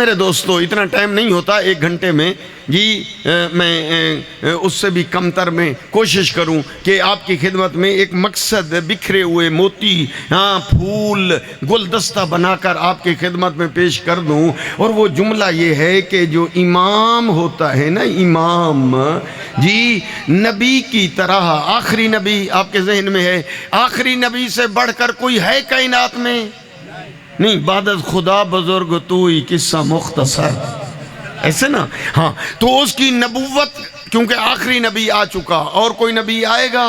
میرے دوستو اتنا ٹائم نہیں ہوتا، 1 گھنٹے میں جی میں اس سے بھی کم تر میں کوشش کروں کہ آپ کی خدمت میں ایک مقصد بکھرے ہوئے موتی پھول گلدستہ بنا کر آپ کی خدمت میں پیش کر دوں. اور وہ جملہ یہ ہے کہ جو امام ہوتا ہے نا، امام جی نبی کی طرح، آخری نبی آپ کے ذہن میں ہے، آخری نبی سے بڑھ کر کوئی ہے کائنات میں نہیں. بعد از خدا بزرگ توئی قصہ مختصر، ایسے نا. ہاں تو اس کی نبوت کیونکہ آخری نبی آ چکا، اور کوئی نبی آئے گا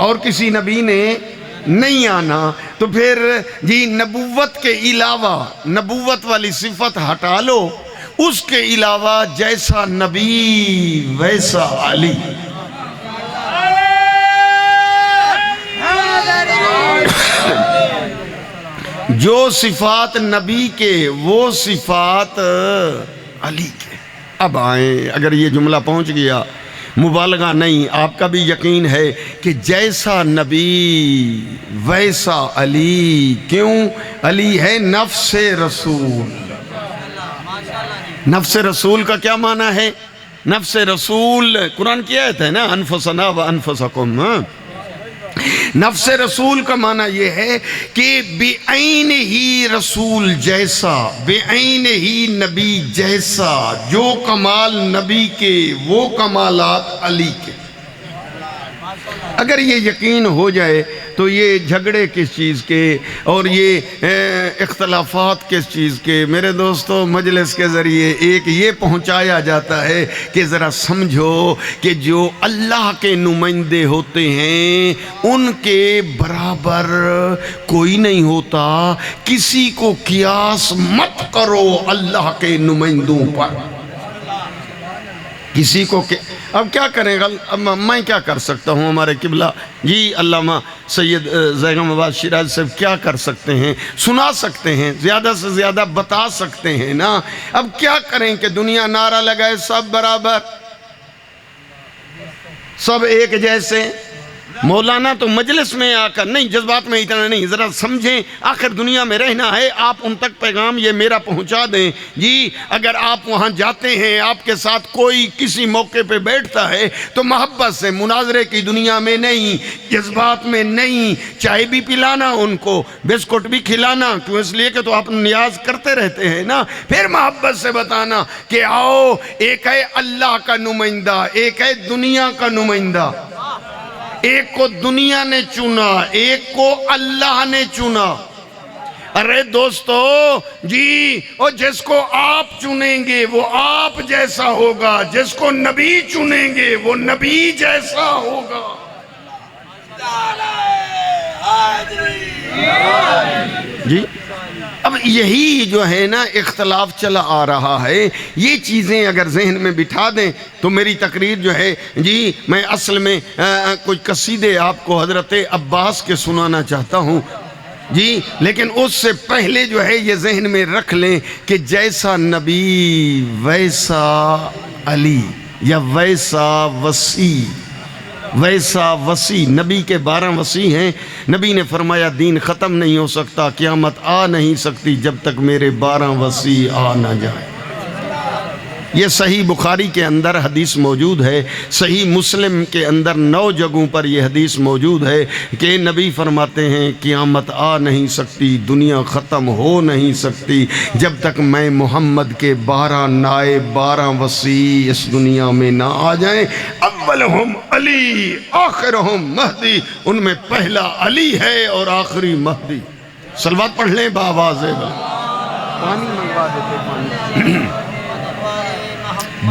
اور کسی نبی نے نہیں آنا، تو پھر جی نبوت کے علاوہ نبوت والی صفت ہٹا لو، اس کے علاوہ جیسا نبی ویسا علی. جو صفات نبی کے وہ صفات علی کے. اب آئیں، اگر یہ جملہ پہنچ گیا، مبالغہ نہیں، آپ کا بھی یقین ہے کہ جیسا نبی ویسا علی. کیوں؟ علی ہے نفس رسول. نفس رسول کا کیا معنی ہے؟ نفس رسول قرآن کی آیت ہے نا، انفسنا و انفسکم. نفس رسول کا معنی یہ ہے کہ بے عین ہی رسول جیسا، بے عین ہی نبی جیسا، جو کمال نبی کے وہ کمالات علی کے. اگر یہ یقین ہو جائے تو یہ جھگڑے کس چیز کے اور یہ اختلافات کس چیز کے؟ میرے دوستو مجلس کے ذریعے ایک یہ پہنچایا جاتا ہے کہ ذرا سمجھو کہ جو اللہ کے نمائندے ہوتے ہیں ان کے برابر کوئی نہیں ہوتا. کسی کو قیاس مت کرو اللہ کے نمائندوں پر. کسی کو اب کیا کریں گا؟ اب میں کیا کر سکتا ہوں؟ ہمارے قبلہ جی علامہ سید زیغم آباد شیراز صاحب کیا کر سکتے ہیں؟ سنا سکتے ہیں، زیادہ سے زیادہ بتا سکتے ہیں نا. اب کیا کریں کہ دنیا نعرہ لگائے سب برابر، سب ایک جیسے. مولانا تو مجلس میں آ کر نہیں، جذبات میں اتنا نہیں، ذرا سمجھیں آخر دنیا میں رہنا ہے. آپ ان تک پیغام یہ میرا پہنچا دیں جی. اگر آپ وہاں جاتے ہیں، آپ کے ساتھ کوئی کسی موقع پہ بیٹھتا ہے تو محبت سے، مناظرے کی دنیا میں نہیں، جذبات میں نہیں، چائے بھی پلانا ان کو، بسکٹ بھی کھلانا. کیوں؟ اس لیے کہ تو آپ نیاز کرتے رہتے ہیں نا. پھر محبت سے بتانا کہ آؤ، ایک ہے اللہ کا نمائندہ، ایک ہے دنیا کا نمائندہ. ایک کو دنیا نے چنا، ایک کو اللہ نے چنا. ارے دوستو جی، اور جس کو آپ چنیں گے وہ آپ جیسا ہوگا، جس کو نبی چنیں گے وہ نبی جیسا ہوگا. جی اب یہی جو ہے نا اختلاف چلا آ رہا ہے. یہ چیزیں اگر ذہن میں بٹھا دیں تو میری تقریر جو ہے جی، میں اصل میں کچھ قصیدے آپ کو حضرت عباس کے سنانا چاہتا ہوں جی. لیکن اس سے پہلے جو ہے یہ ذہن میں رکھ لیں کہ جیسا نبی ویسا علی، یا ویسا وسیع. ویسا وسیع، نبی کے 12 وسیع ہیں. نبی نے فرمایا دین ختم نہیں ہو سکتا، قیامت آ نہیں سکتی جب تک میرے 12 وسیع آ نہ جائیں. یہ صحیح بخاری کے اندر حدیث موجود ہے، صحیح مسلم کے اندر 9 جگہوں پر یہ حدیث موجود ہے کہ نبی فرماتے ہیں قیامت آ نہیں سکتی، دنیا ختم ہو نہیں سکتی جب تک میں محمد کے 12 نائب، 12 وسیع اس دنیا میں نہ آ جائیں. اولہم علی آخرہم مہدی، ان میں پہلا علی ہے اور آخری مہدی. صلوات پڑھ لیں بآواز پانی منگوا دیتے پانی.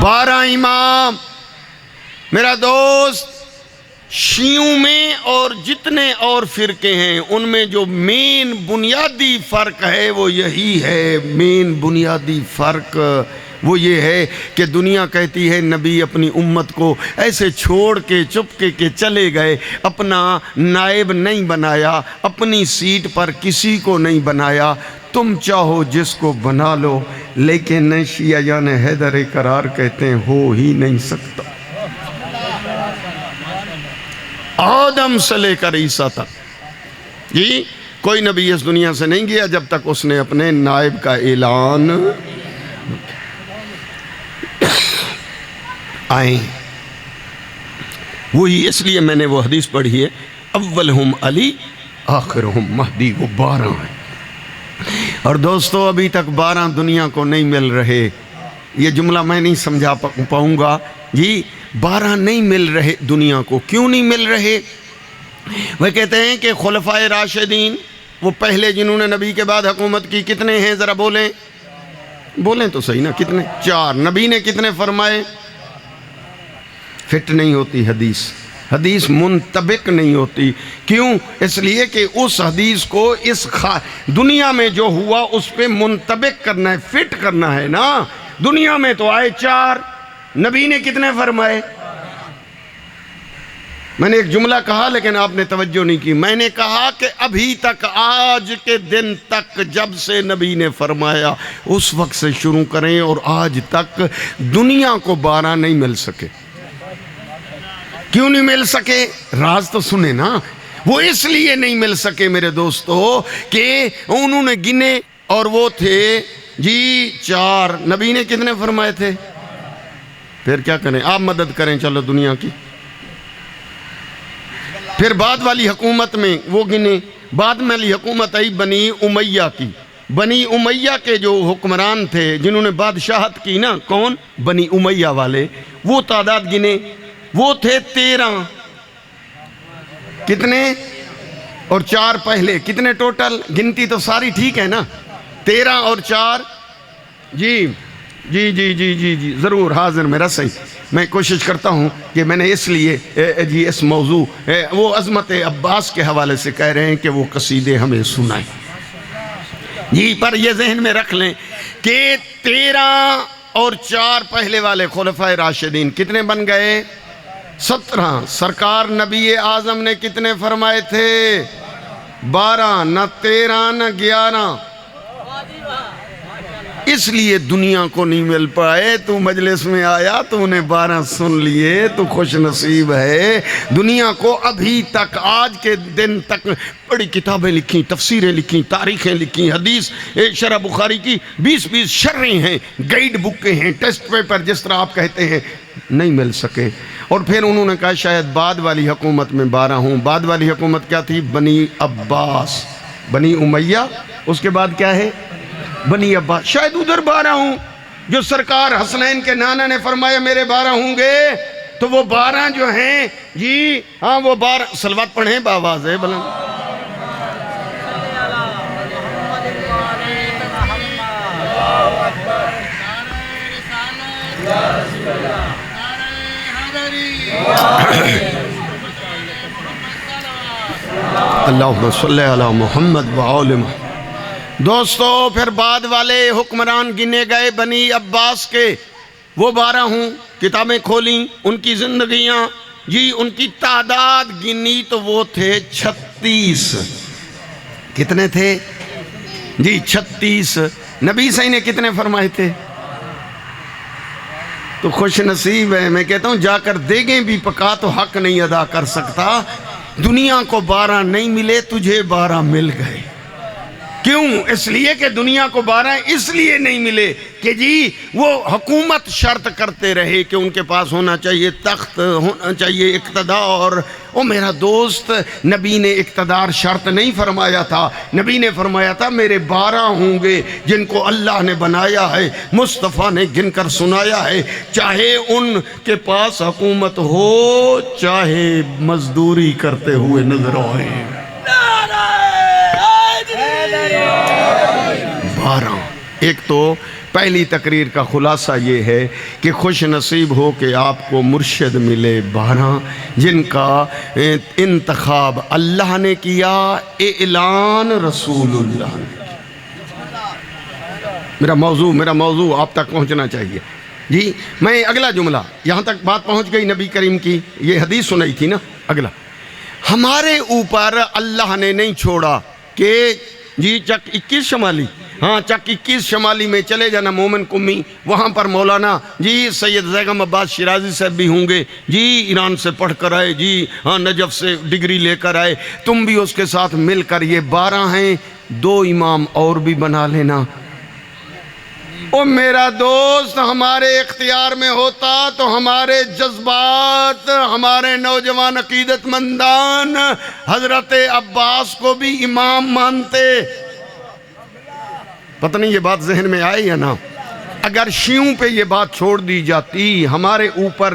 12 امام میرا دوست، شیعوں میں اور جتنے اور فرقے ہیں ان میں جو مین بنیادی فرق ہے وہ یہی ہے. مین بنیادی فرق وہ یہ ہے کہ دنیا کہتی ہے نبی اپنی امت کو ایسے چھوڑ کے چپکے کے چلے گئے، اپنا نائب نہیں بنایا، اپنی سیٹ پر کسی کو نہیں بنایا. تم چاہو جس کو بنا لو، لیکن شیعہ جان حیدر قرار کہتے ہیں ہو ہی نہیں سکتا. آدم سے لے کر عیسیٰ تک جی کوئی نبی اس دنیا سے نہیں گیا جب تک اس نے اپنے نائب کا اعلان. آئیں. وہی اس لیے میں نے وہ حدیث پڑھی ہے، اولہم علی آخرہم مہدی. وہ 12 ہیں. اور دوستو ابھی تک 12 دنیا کو نہیں مل رہے. یہ جملہ میں نہیں سمجھا پاؤں گا جی. 12 نہیں مل رہے دنیا کو. کیوں نہیں مل رہے؟ وہ کہتے ہیں کہ خلفائے راشدین، وہ پہلے جنہوں نے نبی کے بعد حکومت کی، کتنے ہیں ذرا بولیں. بولیں تو صحیح نا، کتنے؟ 4. نبی نے کتنے فرمائے؟ فٹ نہیں ہوتی حدیث منطبق نہیں ہوتی. کیوں؟ اس لیے کہ اس حدیث کو اس دنیا میں جو ہوا اس پہ منطبق کرنا ہے، فٹ کرنا ہے نا. دنیا میں تو آئے 4، نبی نے کتنے فرمائے؟ میں نے ایک جملہ کہا لیکن آپ نے توجہ نہیں کی. میں نے کہا کہ ابھی تک، آج کے دن تک، جب سے نبی نے فرمایا اس وقت سے شروع کریں، اور آج تک دنیا کو 12 نہیں مل سکے. کیوں نہیں مل سکے؟ راز تو سنے نا. وہ اس لیے نہیں مل سکے میرے دوستو کہ انہوں نے گنے اور وہ تھے جی 4. نبی نے کتنے فرمائے تھے؟ پھر کیا کریں؟ آپ مدد کریں چلو دنیا کی. پھر بعد والی حکومت میں وہ گنے. بعد میں والی حکومت آئی بنی امیہ کی. بنی امیہ کے جو حکمران تھے جنہوں نے بادشاہت کی نا، کون؟ بنی امیہ والے. وہ تعداد گنے، وہ تھے 13. کتنے؟ اور 4 پہلے. کتنے ٹوٹل؟ گنتی تو ساری ٹھیک ہے نا. 13 اور 4 جی جی جی جی جی جی ضرور حاضر میرا صحیح. میں کوشش کرتا ہوں کہ میں نے اس لیے جی اس موضوع وہ عظمت عباس کے حوالے سے کہہ رہے ہیں کہ وہ قصیدے ہمیں سنائیں جی. پر یہ ذہن میں رکھ لیں کہ 13 اور 4 پہلے والے خلفائے راشدین کتنے بن گئے؟ 17. سرکار نبی اعظم نے کتنے فرمائے تھے؟ 12. نہ 13 نہ 11. اس لیے دنیا کو نہیں مل پائے. تو مجلس میں آیا، تو نے 12 سن لیے، تو خوش نصیب ہے. دنیا کو ابھی تک، آج کے دن تک بڑی کتابیں لکھی، تفسیریں لکھی، تاریخیں لکھی، حدیث شرح بخاری کی 20 شرحیں ہیں، گائیڈ بکیں ہیں، ٹیسٹ پیپر جس طرح آپ کہتے ہیں، نہیں مل سکے. اور پھر انہوں نے کہا شاید بعد والی حکومت میں 12 ہوں. بعد والی حکومت کیا تھی؟ بنی عباس، بنی امیہ. اس کے بعد کیا ہے؟ بنی عباس. شاید ادھر 12 ہوں. جو سرکار حسنین کے نانا نے فرمایا میرے 12 ہوں گے، تو وہ 12 جو ہیں جی، ہاں وہ 12. صلوات پڑھیں باواز ہے بلند. اللہم صلی علی محمد وآل محمد. دوستو پھر بعد والے حکمران گنے گئے بنی عباس کے، وہ 12 ہوں. کتابیں کھولیں، ان کی زندگیاں جی، ان کی تعداد گنی تو وہ تھے 36. کتنے تھے جی؟ 36. نبی صحیح نے کتنے فرمائے تھے؟ تو خوش نصیب ہے. میں کہتا ہوں جا کر دیگیں بھی پکا تو حق نہیں ادا کر سکتا. دنیا کو 12 نہیں ملے، تجھے 12 مل گئے. کیوں؟ اس لیے کہ دنیا کو 12 اس لیے نہیں ملے کہ جی وہ حکومت شرط کرتے رہے کہ ان کے پاس ہونا چاہیے تخت، ہونا چاہیے اقتدار. او میرا دوست، نبی نے اقتدار شرط نہیں فرمایا تھا. نبی نے فرمایا تھا میرے 12 ہوں گے جن کو اللہ نے بنایا ہے، مصطفیٰ نے گن کر سنایا ہے، چاہے ان کے پاس حکومت ہو، چاہے مزدوری کرتے ہوئے نظر آئے. 12. ایک تو پہلی تقریر کا خلاصہ یہ ہے کہ خوش نصیب ہو کہ آپ کو مرشد ملے 12 جن کا انتخاب اللہ نے کیا، اعلان رسول اللہ نے کیا. میرا موضوع آپ تک پہنچنا چاہیے جی. میں اگلا جملہ، یہاں تک بات پہنچ گئی نبی کریم کی، یہ حدیث سنائی تھی نا. اگلا، ہمارے اوپر اللہ نے نہیں چھوڑا کہ جی چک 21 شمالی، ہاں چک 21 شمالی میں چلے جانا مومن کمی، وہاں پر مولانا جی سید زیغم عباس شیرازی صاحب بھی ہوں گے جی، ایران سے پڑھ کر آئے جی، ہاں نجف سے ڈگری لے کر آئے، تم بھی اس کے ساتھ مل کر، یہ 12 ہیں. 2 امام اور بھی بنا لینا. او میرا دوست ہمارے اختیار میں ہوتا تو ہمارے جذبات، ہمارے نوجوان عقیدت مندان حضرت عباس کو بھی امام مانتے۔ پتہ نہیں یہ بات ذہن میں آئی ہے نا؟ اگر شیعوں پہ یہ بات چھوڑ دی جاتی، ہمارے اوپر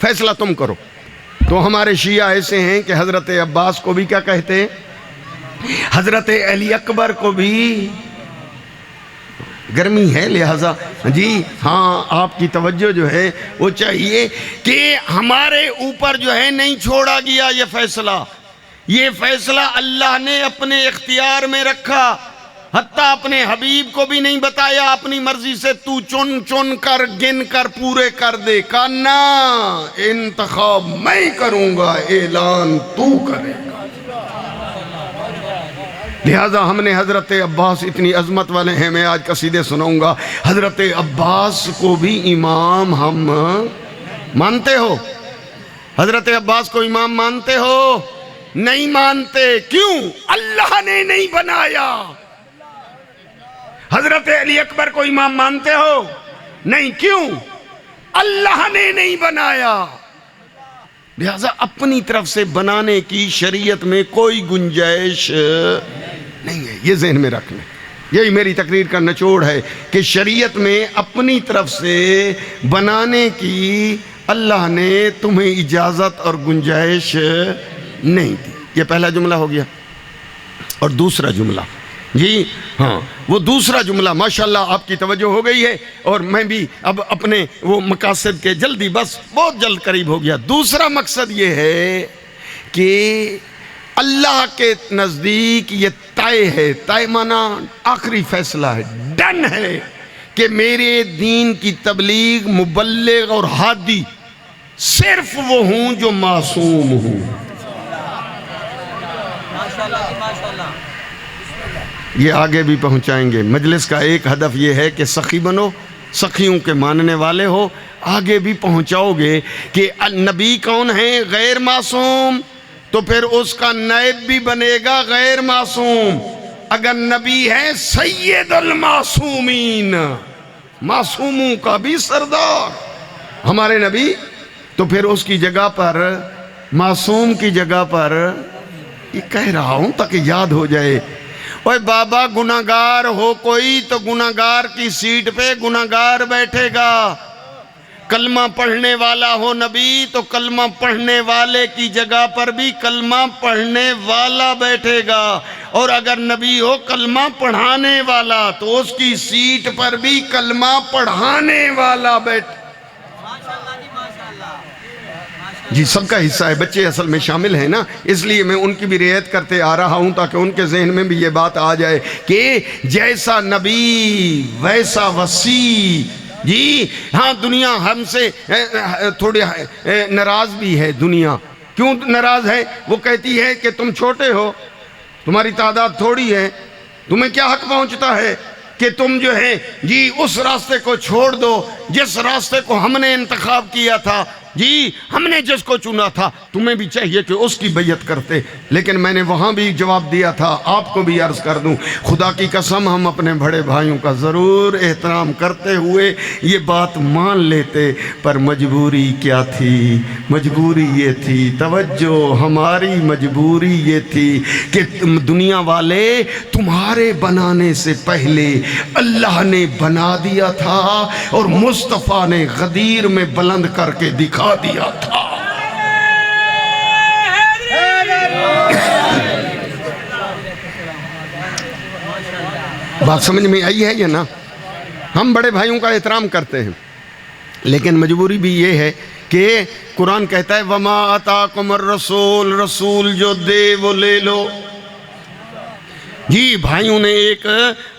فیصلہ تم کرو، تو ہمارے شیعہ ایسے ہیں کہ حضرت عباس کو بھی کیا کہتے ہیں؟ حضرت علی اکبر کو بھی گرمی ہے، لہذا جی ہاں آپ کی توجہ جو ہے وہ چاہیے کہ ہمارے اوپر جو ہے نہیں چھوڑا گیا یہ فیصلہ۔ یہ فیصلہ اللہ نے اپنے اختیار میں رکھا، حتیٰ اپنے حبیب کو بھی نہیں بتایا اپنی مرضی سے تو چن چن کر گن کر پورے کر دے، کہا نا انتخاب میں کروں گا، اعلان تو کرے گا۔ لہذا ہم نے حضرت عباس اتنی عظمت والے ہیں، میں آج قصیدے سناؤں گا، حضرت عباس کو بھی امام ہم مانتے ہو؟ حضرت عباس کو امام مانتے ہو؟ نہیں مانتے، کیوں؟ اللہ نے نہیں بنایا۔ حضرت علی اکبر کو امام مانتے ہو؟ نہیں، کیوں؟ اللہ نے نہیں بنایا۔ لہذا اپنی طرف سے بنانے کی شریعت میں کوئی گنجائش نہیں ہے، یہ ذہن میں رکھ لیں۔ یہی میری تقریر کا نچوڑ ہے کہ شریعت میں اپنی طرف سے بنانے کی اللہ نے تمہیں اجازت اور گنجائش نہیں دی۔ یہ پہلا جملہ ہو گیا۔ اور دوسرا جملہ، جی ہاں وہ دوسرا جملہ، ماشاءاللہ آپ کی توجہ ہو گئی ہے، اور میں بھی اب اپنے وہ مقاصد کے جلدی بس بہت جلد قریب ہو گیا۔ دوسرا مقصد یہ ہے کہ اللہ کے نزدیک یہ طے ہے، طے مانا آخری فیصلہ ہے، ڈن ہے کہ میرے دین کی تبلیغ، مبلغ اور ہادی صرف وہ ہوں جو معصوم ہوں۔ یہ آگے بھی پہنچائیں گے۔ مجلس کا ایک ہدف یہ ہے کہ سخی بنو، سخیوں کے ماننے والے ہو، آگے بھی پہنچاؤ گے کہ نبی کون ہے؟ غیر معصوم، تو پھر اس کا نائب بھی بنے گا غیر معصوم۔ اگر نبی ہے سید المعصومین، معصوموں کا بھی سردار ہمارے نبی، تو پھر اس کی جگہ پر، معصوم کی جگہ پر، یہ کہہ رہا ہوں تاکہ یاد ہو جائے، اوے بابا گناہگار ہو کوئی تو گناہگار کی سیٹ پہ گناہگار بیٹھے گا، کلمہ پڑھنے والا ہو نبی تو کلمہ پڑھنے والے کی جگہ پر بھی کلمہ پڑھنے والا بیٹھے گا، اور اگر نبی ہو کلمہ پڑھانے والا تو اس کی سیٹ پر بھی کلمہ پڑھانے والا بیٹھے۔ جی سب کا حصہ ہے، بچے اصل میں شامل ہیں نا، اس لیے میں ان کی بھی رعایت کرتے آ رہا ہوں تاکہ ان کے ذہن میں بھی یہ بات آ جائے کہ جیسا نبی ویسا وسیع۔ جی ہاں دنیا ہم سے تھوڑی ناراض بھی ہے۔ دنیا کیوں ناراض ہے؟ وہ کہتی ہے کہ تم چھوٹے ہو، تمہاری تعداد تھوڑی ہے، تمہیں کیا حق پہنچتا ہے کہ تم جو ہے جی اس راستے کو چھوڑ دو جس راستے کو ہم نے انتخاب کیا تھا، جی ہم نے جس کو چنا تھا، تمہیں بھی چاہیے کہ اس کی بیعت کرتے۔ لیکن میں نے وہاں بھی جواب دیا تھا، آپ کو بھی عرض کر دوں، خدا کی قسم ہم اپنے بڑے بھائیوں کا ضرور احترام کرتے ہوئے یہ بات مان لیتے، پر مجبوری کیا تھی؟ مجبوری یہ تھی، توجہ، ہماری مجبوری یہ تھی کہ دنیا والے تمہارے بنانے سے پہلے اللہ نے بنا دیا تھا، اور مصطفیٰ نے غدیر میں بلند کر کے دکھا دیا تھا۔ بات سمجھ میں آئی ہے یا نا؟ ہم بڑے بھائیوں کا احترام کرتے ہیں، لیکن مجبوری بھی یہ ہے کہ قرآن کہتا ہے وَمَا آتَاكُمُ الرَّسُولُ، رسول جو دے وہ لے لو۔ جی بھائیوں نے ایک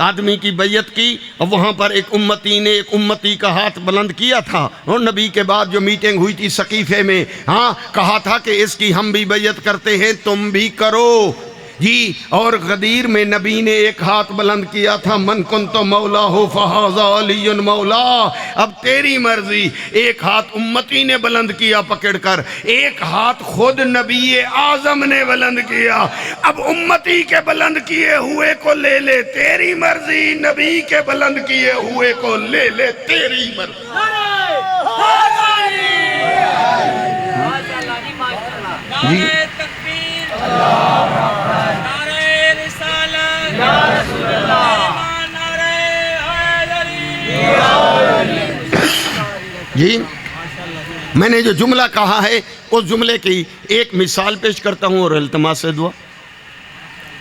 آدمی کی بیعت کی، اور وہاں پر ایک امتی نے ایک امتی کا ہاتھ بلند کیا تھا، اور نبی کے بعد جو میٹنگ ہوئی تھی سقیفے میں، ہاں کہا تھا کہ اس کی ہم بھی بیعت کرتے ہیں، تم بھی کرو۔ جی اور غدیر میں نبی نے ایک ہاتھ بلند کیا تھا، من کنت مولا ہو فہذا علی مولا. اب تیری مرضی. ایک ہاتھ امتی نے بلند کیا پکڑ کر، ایک ہاتھ خود نبی اعظم نے بلند کیا. اب امتی کے بلند کیے ہوئے کو لے لے، تیری مرضی. نبی کے بلند کیے ہوئے کو لے لے، تیری مرضی. جی جی میں نے جو جملہ کہا ہے اس جملے کی ایک مثال پیش کرتا ہوں اور التماس سے دعا،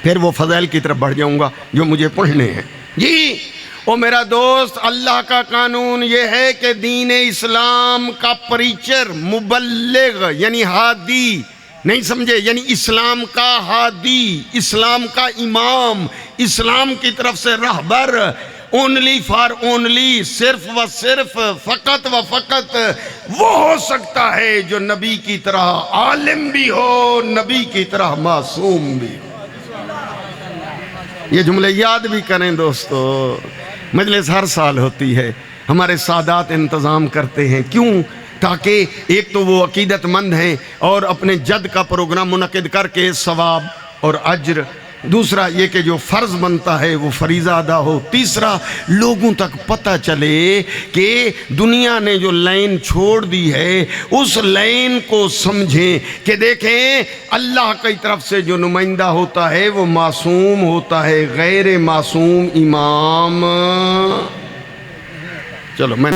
پھر وہ فضائل کی طرف بڑھ جاؤں گا جو مجھے پڑھنے ہیں. جی او میرا دوست، اللہ کا قانون یہ ہے کہ دین اسلام کا پریچر، مبلغ یعنی ہادی، نہیں سمجھے، یعنی اسلام کا ہادی، اسلام کا امام، اسلام کی طرف سے رہبر، اونلی فار اونلی، صرف و صرف، فقط و فقط وہ ہو سکتا ہے جو نبی کی طرح عالم بھی ہو، نبی کی طرح معصوم بھی ہو. یہ جملے یاد بھی کریں دوستو. مجلس ہر سال ہوتی ہے، ہمارے سادات انتظام کرتے ہیں. کیوں؟ تاکہ ایک تو وہ عقیدت مند ہیں اور اپنے جد کا پروگرام منعقد کر کے ثواب اور اجر، دوسرا یہ کہ جو فرض بنتا ہے وہ فریضہ ادا ہو، تیسرا لوگوں تک پتہ چلے کہ دنیا نے جو لائن چھوڑ دی ہے اس لائن کو سمجھیں کہ دیکھیں اللہ کی طرف سے جو نمائندہ ہوتا ہے وہ معصوم ہوتا ہے، غیر معصوم امام. چلو میں